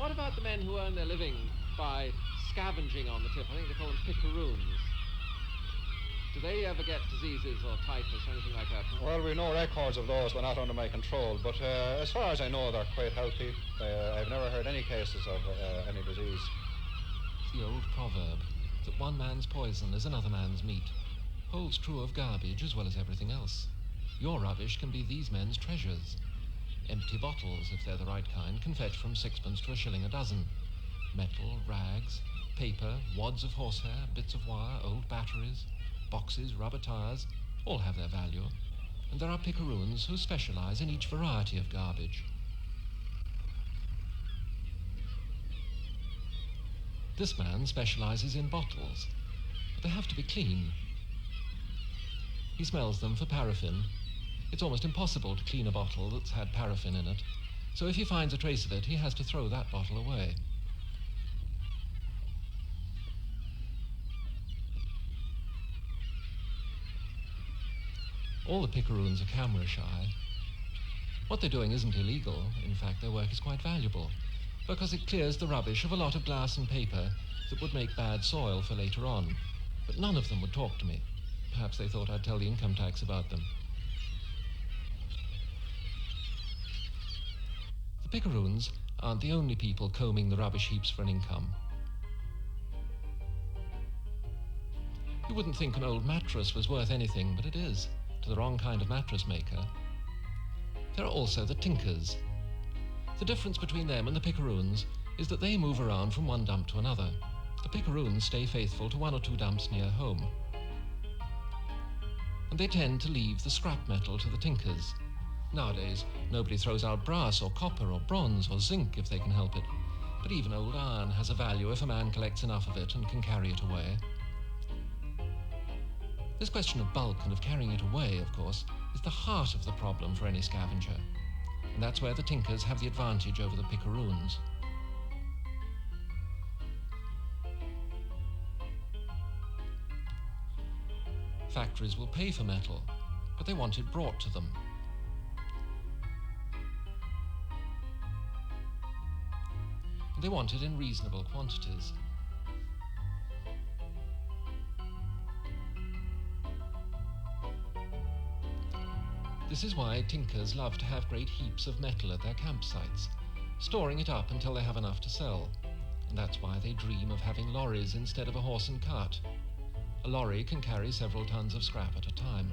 What about the men who earn their living by scavenging on the tip? I think they call them Pickeroons. Do they ever get diseases or typhus or anything like that? Well, we've no records of those. They're not under my control. But as far as I know, they're quite healthy. I've never heard any cases of any disease. The old proverb that one man's poison is another man's meat holds true of garbage as well as everything else. Your rubbish can be these men's treasures. Empty bottles, if they're the right kind, can fetch from 6pence to a shilling a dozen. Metal, rags, paper, wads of horsehair, bits of wire, old batteries, boxes, rubber tires, all have their value. And there are Pickeroons who specialize in each variety of garbage. This man specializes in bottles, but they have to be clean. He smells them for paraffin. It's almost impossible to clean a bottle that's had paraffin in it, so if he finds a trace of it, he has to throw that bottle away. All the Pickeroons are camera shy. What they're doing isn't illegal. In fact, their work is quite valuable, because it clears the rubbish of a lot of glass and paper that would make bad soil for later on. But none of them would talk to me. Perhaps they thought I'd tell the income tax about them. The Pickeroons aren't the only people combing the rubbish heaps for an income. You wouldn't think an old mattress was worth anything, but it is, to the wrong kind of mattress maker. There are also the tinkers. The difference between them and the Pickeroons is that they move around from one dump to another. The Pickeroons stay faithful to 1 or 2 dumps near home. And they tend to leave the scrap metal to the tinkers. Nowadays, nobody throws out brass or copper or bronze or zinc if they can help it. But even old iron has a value if a man collects enough of it and can carry it away. This question of bulk and of carrying it away, of course, is the heart of the problem for any scavenger. And that's where the tinkers have the advantage over the Pickeroons. Factories will pay for metal, but they want it brought to them. And they want it in reasonable quantities. This is why tinkers love to have great heaps of metal at their campsites, storing it up until they have enough to sell. And that's why they dream of having lorries instead of a horse and cart. A lorry can carry several tons of scrap at a time.